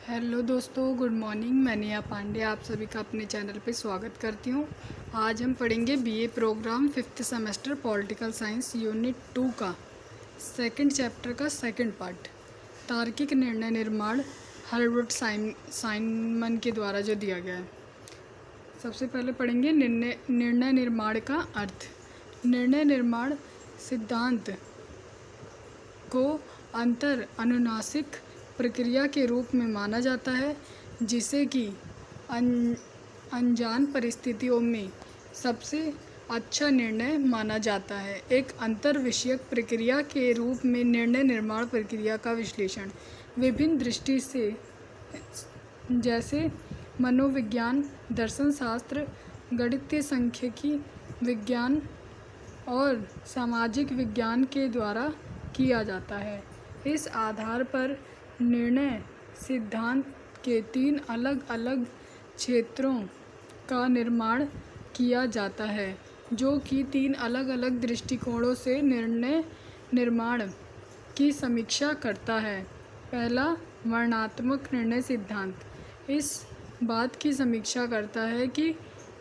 Hello दोस्तों, good morning. मैं नेहा पांडे आप सभी का अपने चैनल पे स्वागत करती हूँ। आज हम पढ़ेंगे BA programme 5th semester political science unit 2 का सेकंड चैप्टर का सेकंड पार्ट, तार्किक निर्णय निर्माण, हर्बर्ट साइमन के द्वारा जो दिया गया है। सबसे पहले पढ़ेंगे निर्णय निर्माण का अर्थ। निर्णय निर्माण सिद्धांत को अंतर अनुनासिक प्रक्रिया के रूप में माना जाता है, जिसे कि अनजान परिस्थितियों में सबसे अच्छा निर्णय माना जाता है। एक अंतर विषयक प्रक्रिया के रूप में निर्णय निर्माण प्रक्रिया का विश्लेषण विभिन्न दृष्टि से, जैसे मनोविज्ञान, दर्शन शास्त्र, गणितीय सांख्यिकी विज्ञान और सामाजिक विज्ञान के द्वारा किया जाता है। इस आधार पर निर्णय सिद्धांत के 3 अलग अलग क्षेत्रों का निर्माण किया जाता है, जो कि 3 अलग अलग दृष्टिकोणों से निर्णय निर्माण की समीक्षा करता है। पहला, वर्णनात्मक निर्णय सिद्धांत इस बात की समीक्षा करता है कि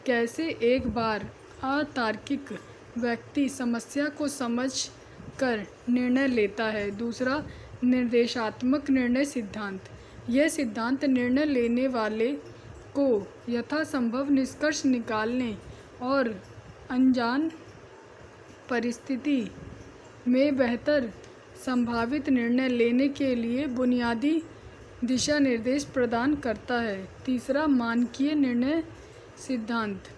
कैसे एक बार अतार्किक व्यक्ति समस्या को समझ कर निर्णय लेता है। दूसरा, निर्देशात्मक निर्णय सिद्धांत यह सिद्धांत निर्णय लेने वाले को यथासंभव निष्कर्ष निकालने और अनजान परिस्थिति में बेहतर संभावित निर्णय लेने के लिए बुनियादी दिशा निर्देश प्रदान करता है। तीसरा, मानकीय निर्णय सिद्धांत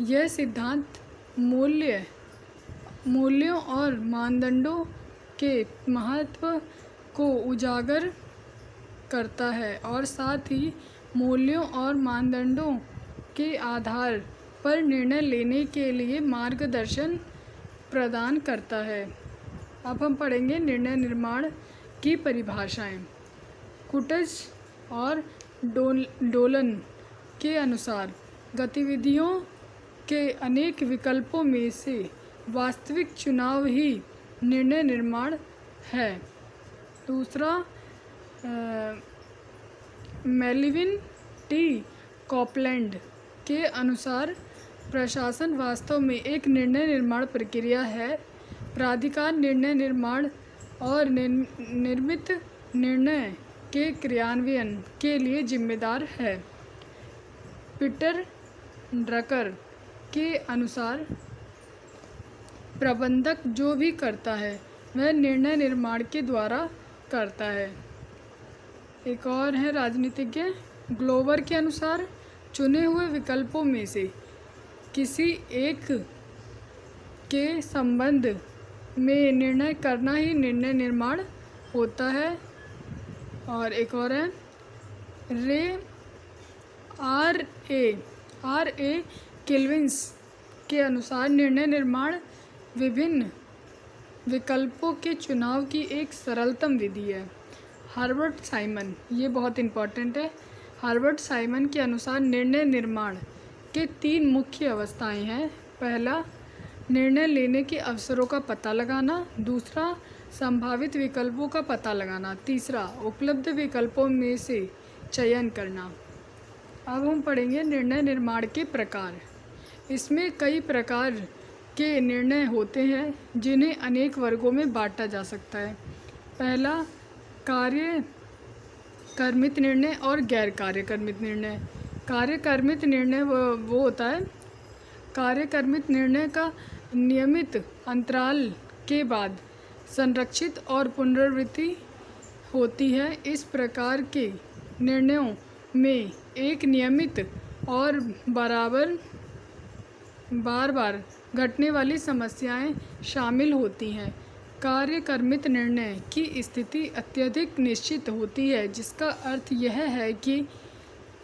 यह सिद्धांत मूल्यों और मानदंडों के महत्व को उजागर करता है और साथ ही मूल्यों और मानदंडों के आधार पर निर्णय लेने के लिए मार्गदर्शन प्रदान करता है। अब हम पढ़ेंगे निर्णय निर्माण की परिभाषाएं। कुटज और डोलन के अनुसार गतिविधियों के अनेक विकल्पों में से वास्तविक चुनाव ही निर्णय निर्माण है। दूसरा, मेलविन टी कॉपलैंड के अनुसार प्रशासन वास्तव में एक निर्णय निर्माण प्रक्रिया है। प्राधिकार निर्णय निर्माण और निर्मित निर्णय के क्रियान्वयन के लिए जिम्मेदार है। पीटर ड्रकर के अनुसार प्रबंधक जो भी करता है वह निर्णय निर्माण के द्वारा करता है। एक और है राजनीतिज्ञ ग्लोवर के अनुसार चुने हुए विकल्पों में से किसी एक के संबंध में निर्णय करना ही निर्णय निर्माण होता है। और एक और है आर ए केल्विन्स के अनुसार निर्णय निर्माण विभिन्न विकल्पों के चुनाव की एक सरलतम विधि है। हर्बर्ट साइमन, ये बहुत इम्पॉर्टेंट है। हर्बर्ट साइमन के अनुसार निर्णय निर्माण के 3 मुख्य अवस्थाएं हैं। पहला, निर्णय लेने के अवसरों का पता लगाना। दूसरा, संभावित विकल्पों का पता लगाना। तीसरा, उपलब्ध विकल्पों में से चयन करना। अब हम पढ़ेंगे निर्णय निर्माण के प्रकार। इसमें कई प्रकार के निर्णय होते हैं जिन्हें अनेक वर्गों में बांटा जा सकता है। पहला, कार्यक्रमित निर्णय और गैर कार्यक्रमित निर्णय। कार्यक्रमित निर्णय वो होता है, कार्यक्रमित निर्णय का नियमित अंतराल के बाद संरक्षित और पुनरावृत्ति होती है। इस प्रकार के निर्णयों में एक नियमित और बार बार घटने वाली समस्याएं शामिल होती हैं। कार्यक्रमित निर्णय की स्थिति अत्यधिक निश्चित होती है, जिसका अर्थ यह है कि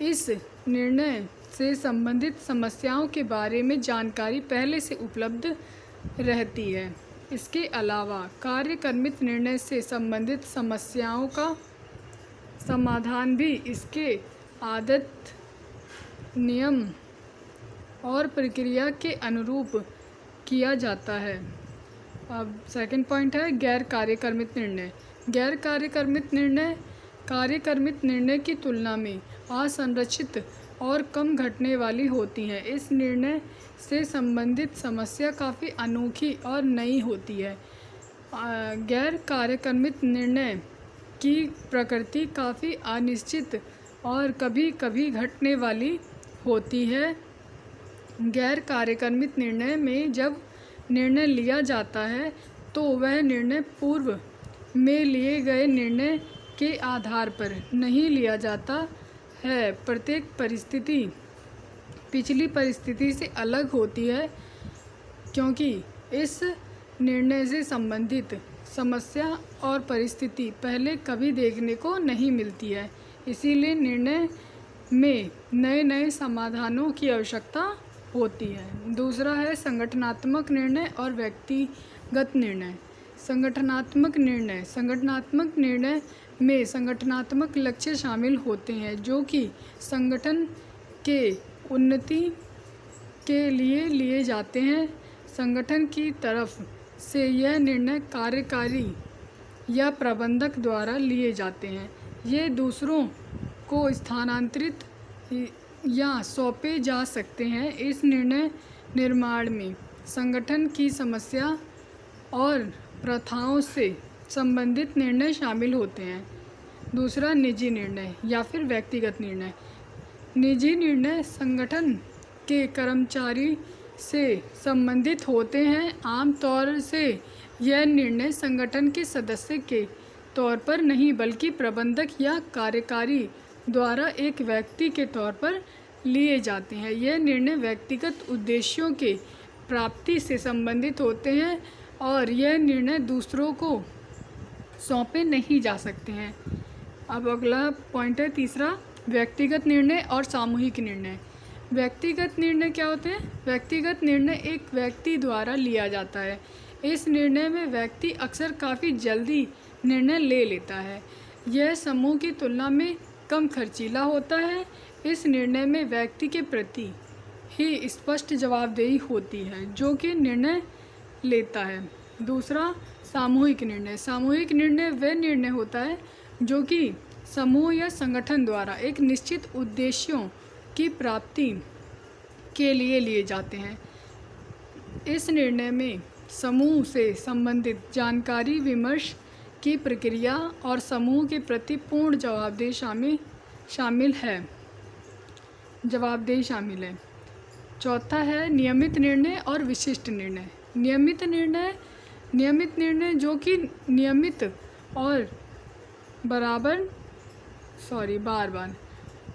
इस निर्णय से संबंधित समस्याओं के बारे में जानकारी पहले से उपलब्ध रहती है। इसके अलावा कार्यक्रमित निर्णय से संबंधित समस्याओं का समाधान भी इसके आदत, नियम और प्रक्रिया के अनुरूप किया जाता है। अब सेकंड पॉइंट है गैर कार्यक्रमित निर्णय। गैर कार्यक्रमित निर्णय कार्यक्रमित निर्णय की तुलना में असंरचित और कम घटने वाली होती हैं। इस निर्णय से संबंधित समस्या काफ़ी अनोखी और नई होती है। गैर कार्यक्रमित निर्णय की प्रकृति काफ़ी अनिश्चित और कभी कभी घटने वाली होती है। गैर कार्यक्रमित निर्णय में जब निर्णय लिया जाता है तो वह निर्णय पूर्व में लिए गए निर्णय के आधार पर नहीं लिया जाता है। प्रत्येक परिस्थिति पिछली परिस्थिति से अलग होती है क्योंकि इस निर्णय से संबंधित समस्या और परिस्थिति पहले कभी देखने को नहीं मिलती है। इसीलिए निर्णय में नए नए समाधानों की आवश्यकता होती है। दूसरा है संगठनात्मक निर्णय और व्यक्तिगत निर्णय। संगठनात्मक निर्णय में संगठनात्मक लक्ष्य शामिल होते हैं जो कि संगठन के उन्नति के लिए लिए जाते हैं। संगठन की तरफ से यह निर्णय कार्यकारी या प्रबंधक द्वारा लिए जाते हैं। ये दूसरों को स्थानांतरित या सौंपे जा सकते हैं। इस निर्णय निर्माण में संगठन की समस्या और प्रथाओं से संबंधित निर्णय शामिल होते हैं। दूसरा निजी निर्णय या फिर व्यक्तिगत निर्णय। निजी निर्णय संगठन के कर्मचारी से संबंधित होते हैं। आमतौर से यह निर्णय संगठन के सदस्य के तौर पर नहीं बल्कि प्रबंधक या कार्यकारी द्वारा एक व्यक्ति के तौर पर लिए जाते हैं। यह निर्णय व्यक्तिगत उद्देश्यों के प्राप्ति से संबंधित होते हैं और यह निर्णय दूसरों को सौंपे नहीं जा सकते हैं। अब अगला पॉइंट है तीसरा, व्यक्तिगत निर्णय और सामूहिक निर्णय। व्यक्तिगत निर्णय क्या होते हैं? व्यक्तिगत निर्णय एक व्यक्ति द्वारा लिया जाता है। इस निर्णय में व्यक्ति अक्सर काफ़ी जल्दी निर्णय ले लेता है। यह समूह की तुलना में कम खर्चीला होता है। इस निर्णय में व्यक्ति के प्रति ही स्पष्ट जवाबदेही होती है जो कि निर्णय लेता है। दूसरा सामूहिक निर्णय। सामूहिक निर्णय वह निर्णय होता है जो कि समूह या संगठन द्वारा एक निश्चित उद्देश्यों की प्राप्ति के लिए जाते हैं। इस निर्णय में समूह से संबंधित जानकारी विमर्श की प्रक्रिया और समूह के प्रति पूर्ण जवाबदेही शामिल है। चौथा है नियमित निर्णय और विशिष्ट निर्णय। नियमित निर्णय जो कि नियमित और बार बार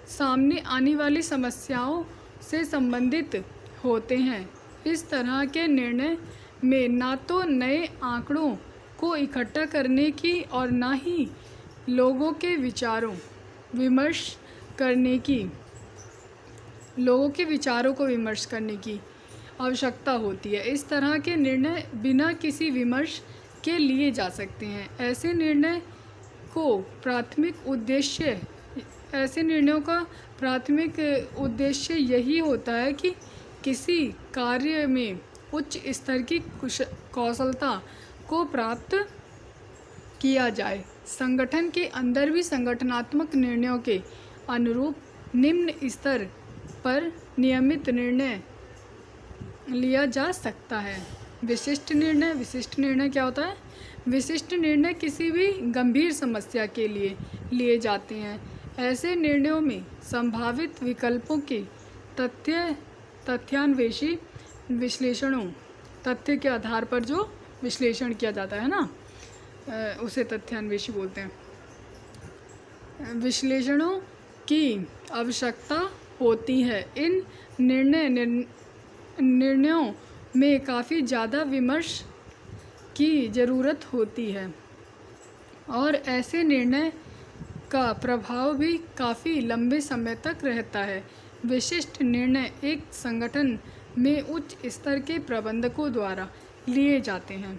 सामने आने वाली समस्याओं से संबंधित होते हैं। इस तरह के निर्णय में ना तो नए आंकड़ों को इकट्ठा करने की और ना ही लोगों के विचारों को विमर्श करने की आवश्यकता होती है। इस तरह के निर्णय बिना किसी विमर्श के लिए जा सकते हैं। ऐसे निर्णयों का प्राथमिक उद्देश्य यही होता है कि किसी कार्य में उच्च स्तर की कौशलता को प्राप्त किया जाए। संगठन के अंदर भी संगठनात्मक निर्णयों के अनुरूप निम्न स्तर पर नियमित निर्णय लिया जा सकता है। विशिष्ट निर्णय क्या होता है? विशिष्ट निर्णय किसी भी गंभीर समस्या के लिए जाते हैं। ऐसे निर्णयों में संभावित विकल्पों के तथ्यान्वेषी विश्लेषणों, तथ्य के आधार पर जो विश्लेषण किया जाता है ना, उसे तथ्यान्वेषी बोलते हैं। विश्लेषणों की आवश्यकता होती है। इन निर्णयों में काफ़ी ज़्यादा विमर्श की ज़रूरत होती है और ऐसे निर्णय का प्रभाव भी काफ़ी लंबे समय तक रहता है। विशिष्ट निर्णय एक संगठन में उच्च स्तर के प्रबंधकों द्वारा लिए जाते हैं।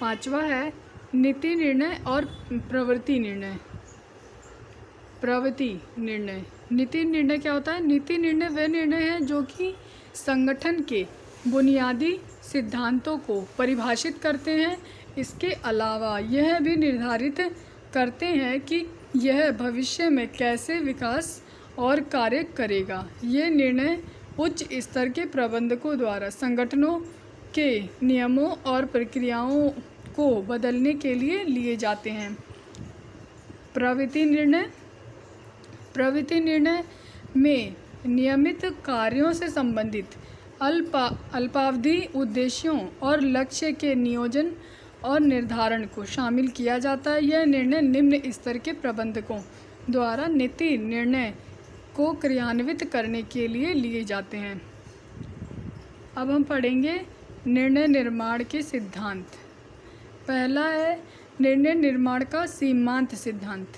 पांचवा है नीति निर्णय और प्रवृत्ति निर्णय। नीति निर्णय क्या होता है? नीति निर्णय वह निर्णय है जो कि संगठन के बुनियादी सिद्धांतों को परिभाषित करते हैं। इसके अलावा यह भी निर्धारित करते हैं कि यह भविष्य में कैसे विकास और कार्य करेगा। ये निर्णय उच्च स्तर के प्रबंधकों द्वारा संगठनों के नियमों और प्रक्रियाओं को बदलने के लिए लिए जाते हैं। प्रवृत्ति निर्णय में नियमित कार्यों से संबंधित अल्पावधि उद्देश्यों और लक्ष्य के नियोजन और निर्धारण को शामिल किया जाता है। यह निर्णय निम्न स्तर के प्रबंधकों द्वारा नीति निर्णय को क्रियान्वित करने के लिए लिए जाते हैं। अब हम पढ़ेंगे निर्णय निर्माण के सिद्धांत। पहला है निर्णय निर्माण का सीमांत सिद्धांत।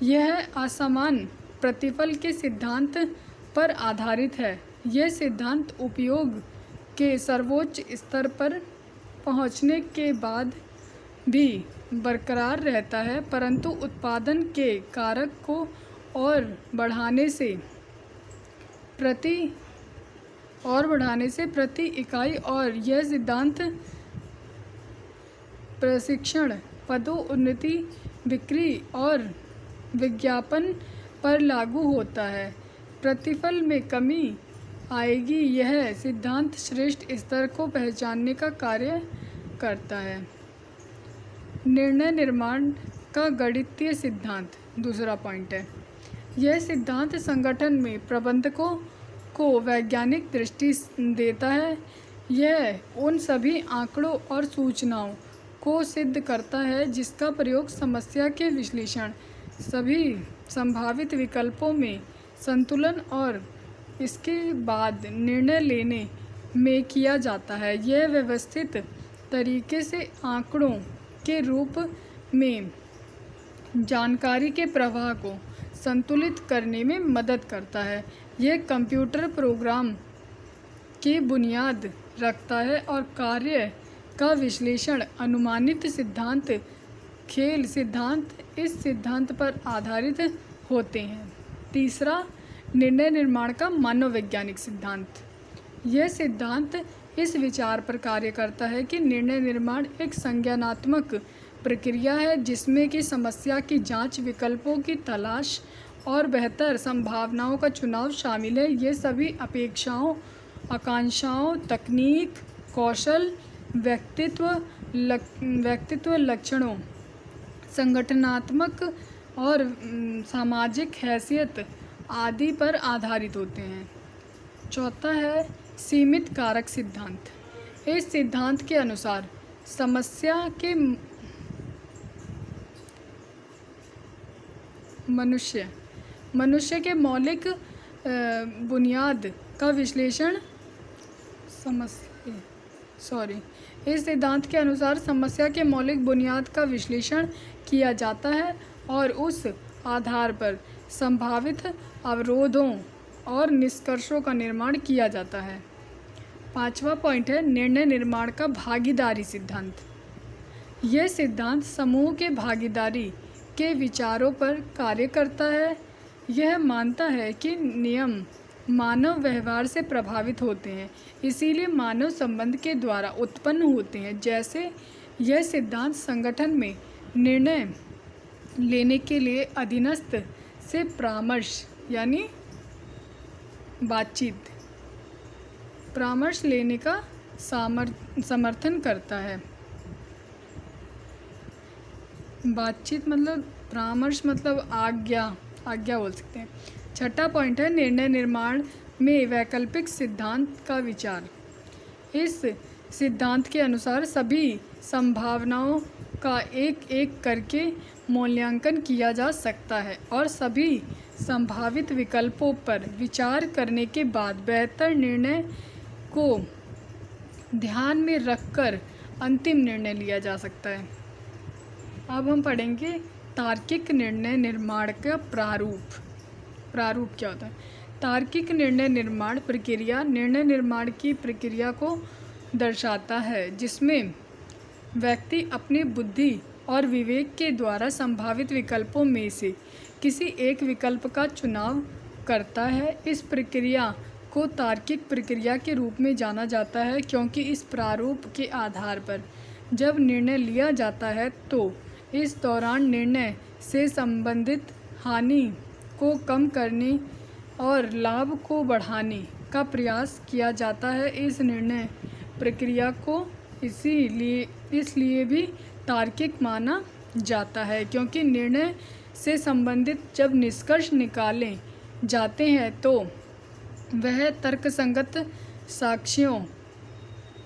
यह असमान प्रतिफल के सिद्धांत पर आधारित है। यह सिद्धांत उपयोग के सर्वोच्च स्तर पर पहुंचने के बाद भी बरकरार रहता है, परंतु उत्पादन के कारक को और बढ़ाने से प्रति इकाई, और यह सिद्धांत प्रशिक्षण, पदोन्नति, बिक्री और विज्ञापन पर लागू होता है। प्रतिफल में कमी आएगी। यह सिद्धांत श्रेष्ठ स्तर को पहचानने का कार्य करता है। निर्णय निर्माण का गणितीय सिद्धांत दूसरा पॉइंट है। यह सिद्धांत संगठन में प्रबंधकों को वैज्ञानिक दृष्टि देता है। यह उन सभी आंकड़ों और सूचनाओं को सिद्ध करता है जिसका प्रयोग समस्या के विश्लेषण, सभी संभावित विकल्पों में संतुलन और इसके बाद निर्णय लेने में किया जाता है। यह व्यवस्थित तरीके से आंकड़ों के रूप में जानकारी के प्रवाह को संतुलित करने में मदद करता है। यह कंप्यूटर प्रोग्राम की बुनियाद रखता है और कार्य का विश्लेषण अनुमानित सिद्धांत, खेल सिद्धांत इस सिद्धांत पर आधारित होते हैं। तीसरा, निर्णय निर्माण का मनोवैज्ञानिक सिद्धांत। यह सिद्धांत इस विचार पर कार्य करता है कि निर्णय निर्माण एक संज्ञानात्मक प्रक्रिया है जिसमें कि समस्या की जांच, विकल्पों की तलाश और बेहतर संभावनाओं का चुनाव शामिल है। ये सभी अपेक्षाओं, आकांक्षाओं, तकनीक, कौशल, व्यक्तित्व लक्षणों, संगठनात्मक और सामाजिक हैसियत आदि पर आधारित होते हैं। चौथा है सीमित कारक सिद्धांत। इस सिद्धांत के अनुसार मनुष्य के मौलिक बुनियाद का विश्लेषण इस सिद्धांत के अनुसार समस्या के मौलिक बुनियाद का विश्लेषण किया जाता है और उस आधार पर संभावित अवरोधों और निष्कर्षों का निर्माण किया जाता है। पांचवा पॉइंट है निर्णय निर्माण का भागीदारी सिद्धांत। यह सिद्धांत समूह के भागीदारी के विचारों पर कार्य करता है। यह मानता है कि नियम मानव व्यवहार से प्रभावित होते हैं, इसीलिए मानव संबंध के द्वारा उत्पन्न होते हैं। जैसे यह सिद्धांत संगठन में निर्णय लेने के लिए अधीनस्थ से परामर्श यानी परामर्श लेने का समर्थन करता है। बातचीत मतलब परामर्श मतलब आज्ञा बोल सकते हैं। छठा पॉइंट है निर्णय निर्माण में वैकल्पिक सिद्धांत का विचार। इस सिद्धांत के अनुसार सभी संभावनाओं का एक एक करके मूल्यांकन किया जा सकता है और सभी संभावित विकल्पों पर विचार करने के बाद बेहतर निर्णय को ध्यान में रखकर अंतिम निर्णय लिया जा सकता है। अब हम पढ़ेंगे तार्किक निर्णय निर्माण का प्रारूप क्या होता है। तार्किक निर्णय निर्माण प्रक्रिया निर्णय निर्माण की प्रक्रिया को दर्शाता है जिसमें व्यक्ति अपनी बुद्धि और विवेक के द्वारा संभावित विकल्पों में से किसी एक विकल्प का चुनाव करता है। इस प्रक्रिया को तार्किक प्रक्रिया के रूप में जाना जाता है क्योंकि इस प्रारूप के आधार पर जब निर्णय लिया जाता है तो इस दौरान निर्णय से संबंधित हानि को कम करने और लाभ को बढ़ाने का प्रयास किया जाता है। इस निर्णय प्रक्रिया को इसलिए भी तार्किक माना जाता है क्योंकि निर्णय से संबंधित जब निष्कर्ष निकाले जाते हैं तो वह तर्कसंगत साक्ष्यों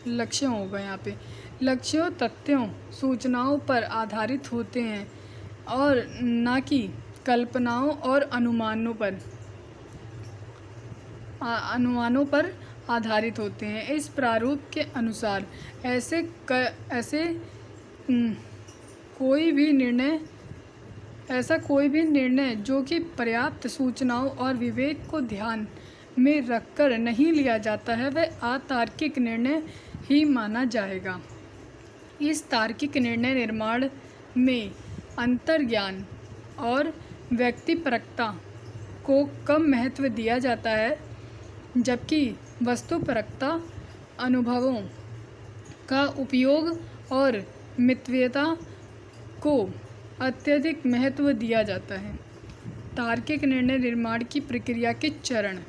लक्ष्यों होगा यहाँ पे लक्ष्यों, तथ्यों, सूचनाओं पर आधारित होते हैं और न कि कल्पनाओं और अनुमानों पर आधारित होते हैं। इस प्रारूप के अनुसार ऐसे कोई भी निर्णय जो कि पर्याप्त सूचनाओं और विवेक को ध्यान में रखकर नहीं लिया जाता है वह अतार्किक निर्णय ही माना जाएगा। इस तार्किक निर्णय निर्माण में अंतर्ज्ञान और व्यक्तिपरकता को कम महत्व दिया जाता है, जबकि वस्तुपरकता, अनुभवों का उपयोग और मितव्ययता को अत्यधिक महत्व दिया जाता है। तार्किक निर्णय निर्माण की प्रक्रिया के चरण।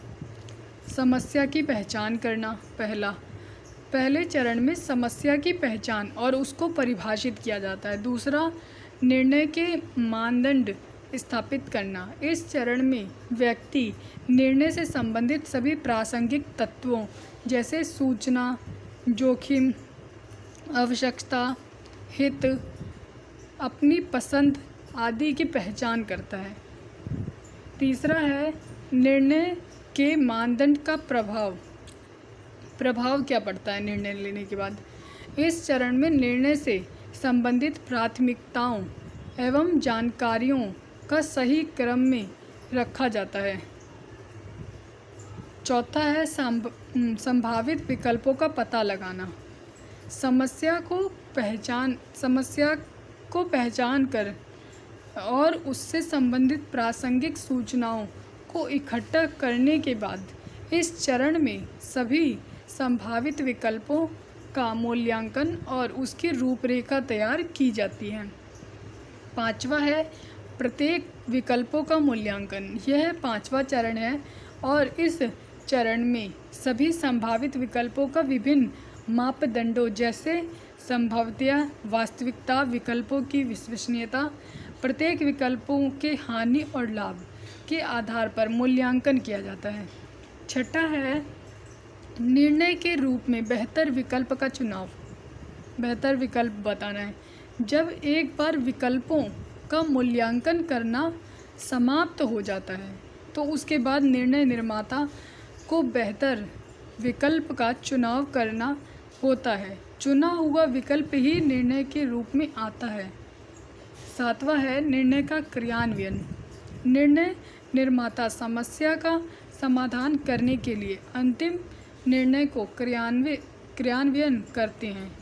समस्या की पहचान करना। पहले चरण में समस्या की पहचान और उसको परिभाषित किया जाता है। दूसरा, निर्णय के मानदंड स्थापित करना। इस चरण में व्यक्ति निर्णय से संबंधित सभी प्रासंगिक तत्वों जैसे सूचना, जोखिम, आवश्यकता, हित, अपनी पसंद आदि की पहचान करता है। तीसरा है निर्णय के मानदंड का प्रभाव क्या पड़ता है निर्णय लेने के बाद। इस चरण में निर्णय से संबंधित प्राथमिकताओं एवं जानकारियों का सही क्रम में रखा जाता है। चौथा है संभावित विकल्पों का पता लगाना। समस्या को पहचान कर और उससे संबंधित प्रासंगिक सूचनाओं को इकट्ठा करने के बाद इस चरण में सभी संभावित विकल्पों का मूल्यांकन और उसकी रूपरेखा तैयार की जाती है। पांचवा है प्रत्येक विकल्पों का मूल्यांकन। यह पांचवा चरण है और इस चरण में सभी संभावित विकल्पों का विभिन्न मापदंडों जैसे संभाव्यता, वास्तविकता, विकल्पों की विश्वसनीयता, प्रत्येक विकल्पों के हानि और लाभ के आधार पर मूल्यांकन किया जाता है। छठा है निर्णय के रूप में बेहतर विकल्प का चुनाव। बेहतर विकल्प बताना है। जब एक बार विकल्पों का मूल्यांकन करना समाप्त हो जाता है तो उसके बाद निर्णय निर्माता को बेहतर विकल्प का चुनाव करना होता है। चुना हुआ विकल्प ही निर्णय के रूप में आता है। सातवां है निर्णय का क्रियान्वयन। निर्णय निर्माता समस्या का समाधान करने के लिए अंतिम निर्णय को क्रियान्वयन करते हैं।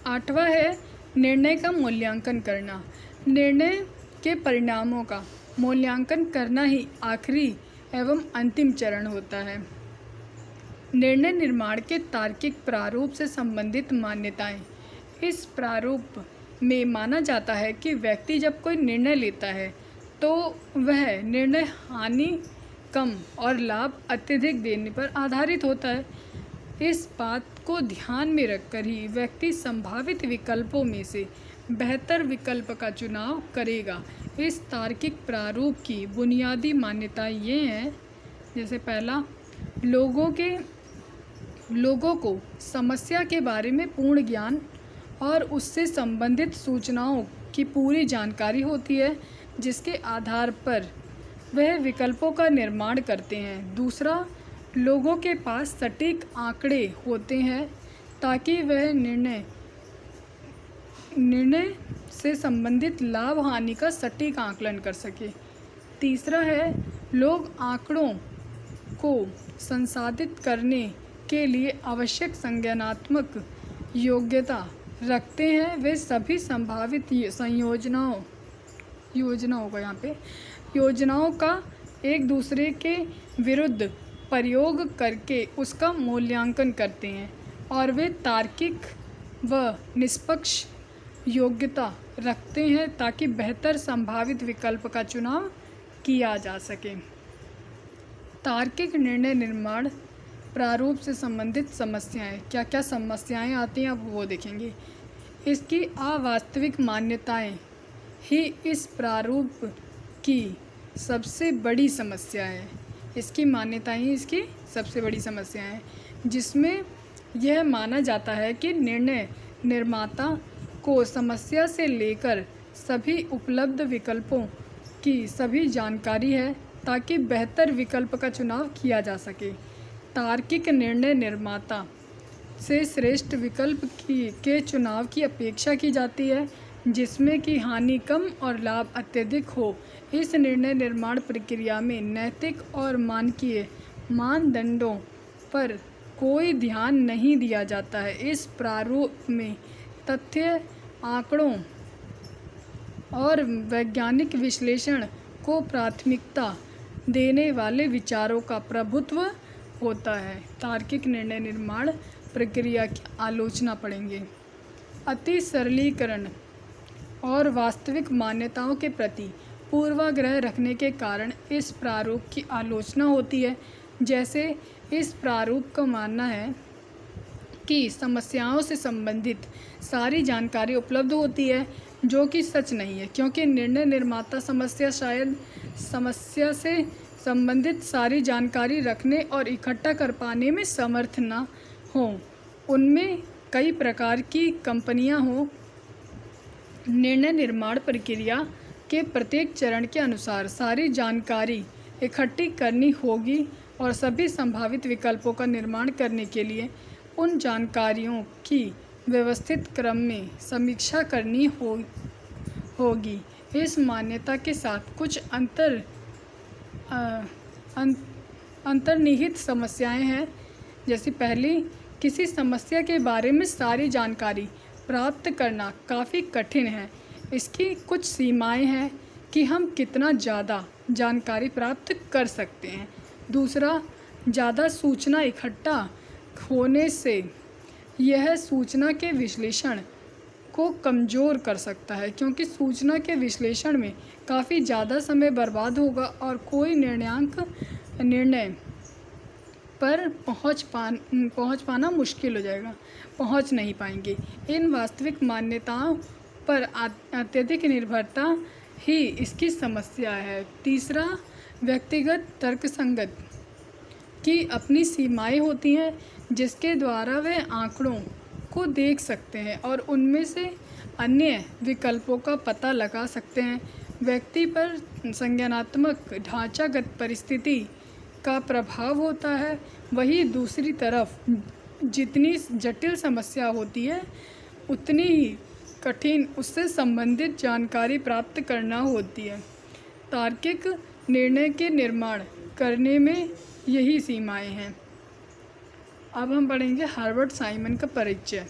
आठवां है निर्णय का मूल्यांकन करना। निर्णय के परिणामों का मूल्यांकन करना ही आखिरी एवं अंतिम चरण होता है। निर्णय निर्माण के तार्किक प्रारूप से संबंधित मान्यताएं। इस प्रारूप में माना जाता है कि व्यक्ति जब कोई निर्णय लेता है तो वह निर्णय हानि कम और लाभ अत्यधिक देने पर आधारित होता है। इस बात को ध्यान में रखकर ही व्यक्ति संभावित विकल्पों में से बेहतर विकल्प का चुनाव करेगा। इस तार्किक प्रारूप की बुनियादी मान्यताएं ये हैं, जैसे पहला, लोगों को समस्या के बारे में पूर्ण ज्ञान और उससे संबंधित सूचनाओं की पूरी जानकारी होती है जिसके आधार पर वह विकल्पों का निर्माण करते हैं। दूसरा, लोगों के पास सटीक आंकड़े होते हैं ताकि वह निर्णय से संबंधित लाभ हानि का सटीक आकलन कर सके। तीसरा है लोग आंकड़ों को संसाधित करने के लिए आवश्यक संज्ञानात्मक योग्यता रखते हैं। वे सभी संभावित योजनाओं का एक दूसरे के विरुद्ध प्रयोग करके उसका मूल्यांकन करते हैं और वे तार्किक व निष्पक्ष योग्यता रखते हैं ताकि बेहतर संभावित विकल्प का चुनाव किया जा सके। तार्किक निर्णय निर्माण प्रारूप से संबंधित समस्याएं, क्या क्या समस्याएं आती हैं अब वो देखेंगे। इसकी अवास्तविक मान्यताएं ही इस प्रारूप की सबसे बड़ी समस्या है। इसकी मान्यताएं ही इसकी सबसे बड़ी समस्या है, जिसमें यह माना जाता है कि निर्णय निर्माता को समस्या से लेकर सभी उपलब्ध विकल्पों की सभी जानकारी है ताकि बेहतर विकल्प का चुनाव किया जा सके। तार्किक निर्णय निर्माता से श्रेष्ठ विकल्प के चुनाव की अपेक्षा की जाती है, जिसमें कि हानि कम और लाभ अत्यधिक हो। इस निर्णय निर्माण प्रक्रिया में नैतिक और मानकीय मानदंडों पर कोई ध्यान नहीं दिया जाता है। इस प्रारूप में तथ्य, आंकड़ों और वैज्ञानिक विश्लेषण को प्राथमिकता देने वाले विचारों का प्रभुत्व होता है। तार्किक निर्णय निर्माण प्रक्रिया की आलोचना पढ़ेंगे। अति सरलीकरण और वास्तविक मान्यताओं के प्रति पूर्वाग्रह रखने के कारण इस प्रारूप की आलोचना होती है। जैसे इस प्रारूप का मानना है कि समस्याओं से संबंधित सारी जानकारी उपलब्ध होती है, जो कि सच नहीं है, क्योंकि निर्णय निर्माता समस्या से संबंधित सारी जानकारी रखने और इकट्ठा कर पाने में समर्थ न हों। उनमें कई प्रकार की कंपनियां हों। निर्णय निर्माण प्रक्रिया के प्रत्येक चरण के अनुसार सारी जानकारी इकट्ठी करनी होगी और सभी संभावित विकल्पों का निर्माण करने के लिए उन जानकारियों की व्यवस्थित क्रम में समीक्षा करनी होगी। इस मान्यता के साथ कुछ अंतर्निहित समस्याएं हैं। जैसे पहली, किसी समस्या के बारे में सारी जानकारी प्राप्त करना काफ़ी कठिन है। इसकी कुछ सीमाएं हैं कि हम कितना ज़्यादा जानकारी प्राप्त कर सकते हैं। दूसरा, ज़्यादा सूचना इकट्ठा होने से यह सूचना के विश्लेषण को कमज़ोर कर सकता है, क्योंकि सूचना के विश्लेषण में काफ़ी ज़्यादा समय बर्बाद होगा और कोई निर्णय पर पहुंच पाना मुश्किल हो जाएगा, पहुंच नहीं पाएंगे। इन वास्तविक मान्यताओं पर अत्यधिक निर्भरता ही इसकी समस्या है। तीसरा, व्यक्तिगत तर्कसंगत की अपनी सीमाएं होती हैं, जिसके द्वारा वे आंकड़ों को देख सकते हैं और उनमें से अन्य विकल्पों का पता लगा सकते हैं। व्यक्ति पर संज्ञानात्मक ढांचागत परिस्थिति का प्रभाव होता है। वहीं दूसरी तरफ जितनी जटिल समस्या होती है उतनी ही कठिन उससे संबंधित जानकारी प्राप्त करना होती है। तार्किक निर्णय के निर्माण करने में यही सीमाएं हैं। अब हम पढ़ेंगे हर्बर्ट साइमन का परिचय।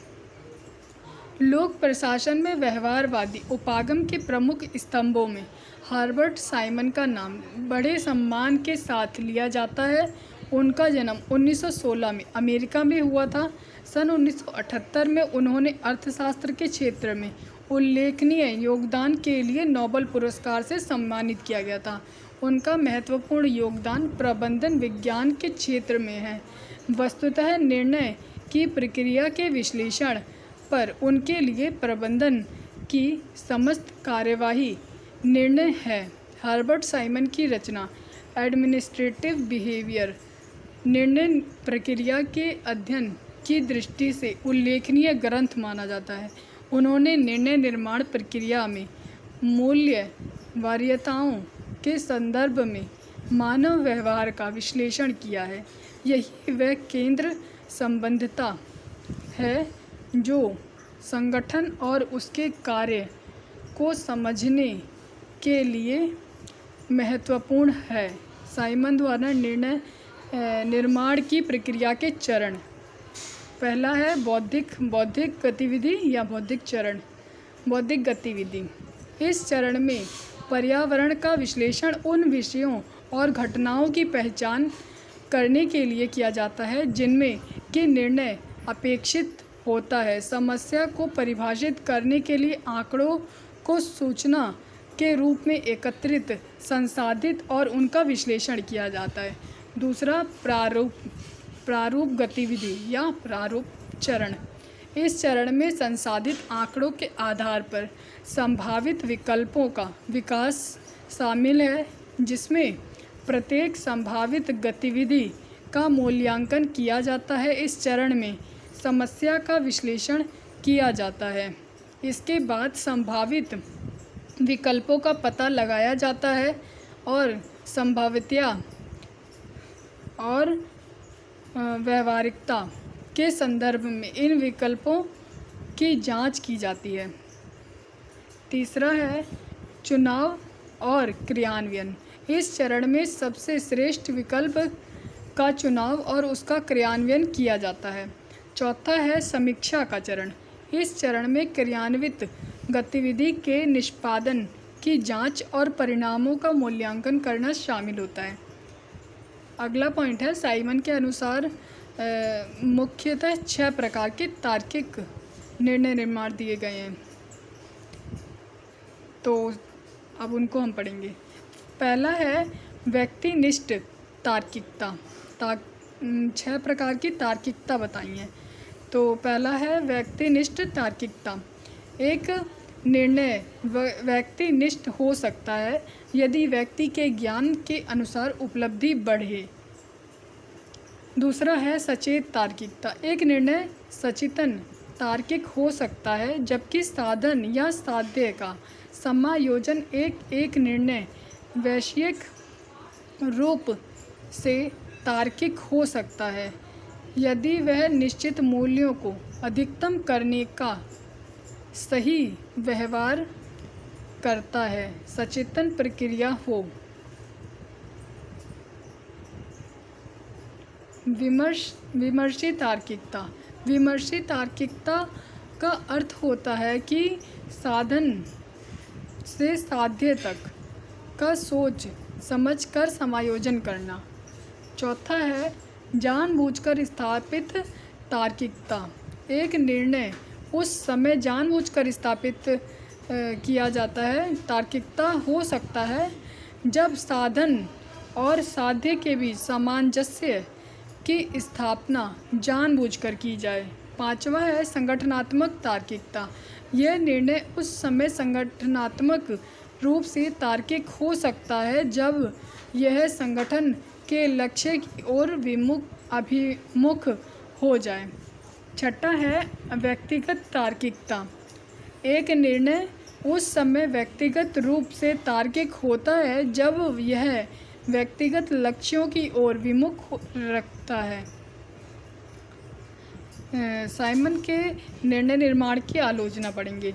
लोक प्रशासन में व्यवहारवादी उपागम के प्रमुख स्तंभों में हर्बर्ट साइमन का नाम बड़े सम्मान के साथ लिया जाता है। उनका जन्म 1916 में अमेरिका में हुआ था। सन 1978 में उन्होंने अर्थशास्त्र के क्षेत्र में उल्लेखनीय योगदान के लिए नोबेल पुरस्कार से सम्मानित किया गया था। उनका महत्वपूर्ण योगदान प्रबंधन विज्ञान के क्षेत्र में है। वस्तुतः निर्णय की प्रक्रिया के विश्लेषण पर उनके लिए प्रबंधन की समस्त कार्यवाही निर्णय है। हर्बर्ट साइमन की रचना एडमिनिस्ट्रेटिव बिहेवियर निर्णय प्रक्रिया के अध्ययन की दृष्टि से उल्लेखनीय ग्रंथ माना जाता है। उन्होंने निर्णय निर्माण प्रक्रिया में मूल्य वरीयताओं के संदर्भ में मानव व्यवहार का विश्लेषण किया है। यही वह केंद्र संबंधता है जो संगठन और उसके कार्य को समझने के लिए महत्वपूर्ण है। साइमन द्वारा निर्णय निर्माण की प्रक्रिया के चरण। पहला है बौद्धिक गतिविधि या बौद्धिक चरण। बौद्धिक गतिविधि, इस चरण में पर्यावरण का विश्लेषण, उन विषयों और घटनाओं की पहचान करने के लिए किया जाता है जिनमें कि निर्णय अपेक्षित होता है। समस्या को परिभाषित करने के लिए आंकड़ों को सूचना के रूप में एकत्रित, संसाधित और उनका विश्लेषण किया जाता है। दूसरा, प्रारूप गतिविधि या प्रारूप चरण। इस चरण में संसाधित आंकड़ों के आधार पर संभावित विकल्पों का विकास शामिल है, जिसमें प्रत्येक संभावित गतिविधि का मूल्यांकन किया जाता है। इस चरण में समस्या का विश्लेषण किया जाता है। इसके बाद संभावित विकल्पों का पता लगाया जाता है और संभाव्यता और व्यावहारिकता के संदर्भ में इन विकल्पों की जांच की जाती है। तीसरा है चुनाव और क्रियान्वयन। इस चरण में सबसे श्रेष्ठ विकल्प का चुनाव और उसका क्रियान्वयन किया जाता है। चौथा है समीक्षा का चरण। इस चरण में क्रियान्वित गतिविधि के निष्पादन की जांच और परिणामों का मूल्यांकन करना शामिल होता है। अगला पॉइंट है, साइमन के अनुसार मुख्यतः 6 प्रकार के तार्किक निर्णय निर्माण दिए गए हैं, तो अब उनको हम पढ़ेंगे। पहला है व्यक्तिनिष्ठ तार्किकता। 6 प्रकार की तार्किकता बताई है। तो पहला है व्यक्तिनिष्ठ तार्किकता। एक निर्णय व्यक्तिनिष्ठ हो सकता है यदि व्यक्ति के ज्ञान के अनुसार उपलब्धि बढ़े। दूसरा है सचेत तार्किकता। एक निर्णय सचेतन तार्किक हो सकता है जबकि साधन या साध्य का समायोजन एक निर्णय वैश्विक रूप से तार्किक हो सकता है यदि वह निश्चित मूल्यों को अधिकतम करने का सही व्यवहार करता है। सचेतन प्रक्रिया हो। विमर्शी तार्किकता। विमर्शी तार्किकता का अर्थ होता है कि साधन से साध्य तक का सोच समझ कर समायोजन करना। चौथा है जानबूझकर स्थापित तार्किकता। एक निर्णय उस समय जानबूझकर स्थापित किया जाता है। तार्किकता हो सकता है जब साधन और साध्य के बीच सामंजस्य की स्थापना जानबूझकर की जाए। पांचवा है संगठनात्मक तार्किकता। यह निर्णय उस समय संगठनात्मक रूप से तार्किक हो सकता है जब यह संगठन के लक्ष्य की ओर अभिमुख हो जाए। छठा है व्यक्तिगत तार्किकता। एक निर्णय उस समय व्यक्तिगत रूप से तार्किक होता है जब यह व्यक्तिगत लक्ष्यों की ओर विमुख रखता है। साइमन के निर्णय निर्माण की आलोचना पढ़ेंगे।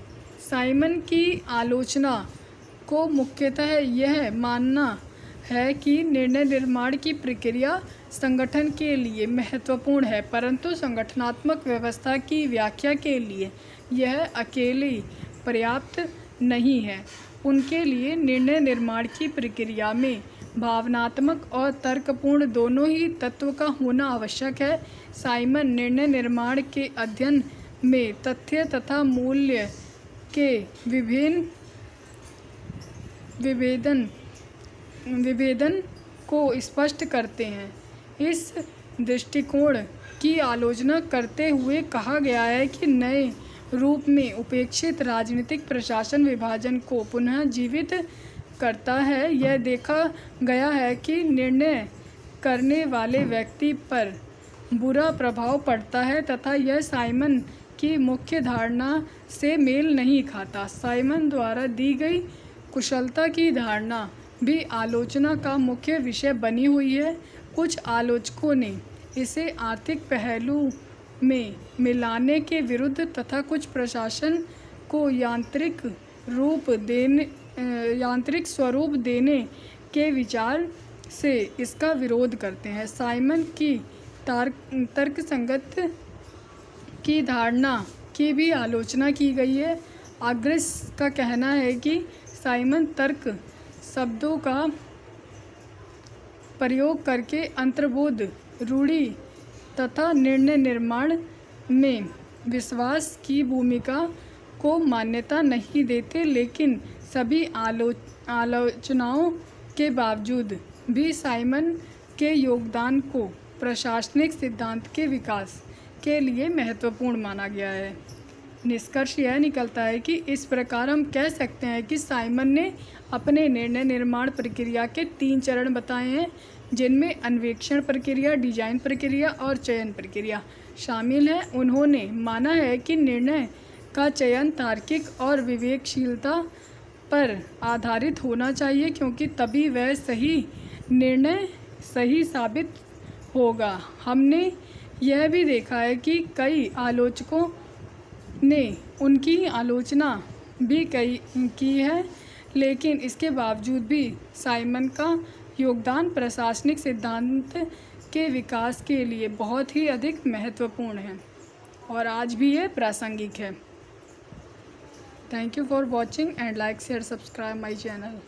साइमन की आलोचना को मुख्यतः यह मानना है कि निर्णय निर्माण की प्रक्रिया संगठन के लिए महत्वपूर्ण है, परंतु संगठनात्मक व्यवस्था की व्याख्या के लिए यह अकेली पर्याप्त नहीं है। उनके लिए निर्णय निर्माण की प्रक्रिया में भावनात्मक और तर्कपूर्ण दोनों ही तत्व का होना आवश्यक है। साइमन निर्णय निर्माण के अध्ययन में तथ्य तथा मूल्य के विभेदन को स्पष्ट करते हैं। इस दृष्टिकोण की आलोचना करते हुए कहा गया है कि नए रूप में उपेक्षित राजनीतिक प्रशासन विभाजन को पुनः जीवित करता है। यह देखा गया है कि निर्णय करने वाले व्यक्ति पर बुरा प्रभाव पड़ता है तथा यह साइमन की मुख्य धारणा से मेल नहीं खाता। साइमन द्वारा दी गई कुशलता की धारणा भी आलोचना का मुख्य विषय बनी हुई है। कुछ आलोचकों ने इसे आर्थिक पहलू में मिलाने के विरुद्ध तथा कुछ प्रशासन को यांत्रिक स्वरूप देने के विचार से इसका विरोध करते हैं। साइमन की तर्कसंगत की धारणा की भी आलोचना की गई है। आग्रस का कहना है कि साइमन तर्क शब्दों का प्रयोग करके अंतर्बोध रूढ़ि तथा निर्णय निर्माण में विश्वास की भूमिका को मान्यता नहीं देते, लेकिन सभी आलोचनाओं के बावजूद भी साइमन के योगदान को प्रशासनिक सिद्धांत के विकास के लिए महत्वपूर्ण माना गया है। निष्कर्ष यह निकलता है कि इस प्रकार हम कह सकते हैं कि साइमन ने अपने निर्णय निर्माण प्रक्रिया के 3 चरण बताए हैं, जिनमें अन्वेषण प्रक्रिया, डिजाइन प्रक्रिया और चयन प्रक्रिया शामिल है। उन्होंने माना है कि निर्णय का चयन तार्किक और विवेकशीलता पर आधारित होना चाहिए, क्योंकि तभी वह सही निर्णय सही साबित होगा। हमने यह भी देखा है कि कई आलोचकों ने उनकी आलोचना भी की है, लेकिन इसके बावजूद भी साइमन का योगदान प्रशासनिक सिद्धांत के विकास के लिए बहुत ही अधिक महत्वपूर्ण है और आज भी ये प्रासंगिक है। Thank you for watching and like share subscribe my channel.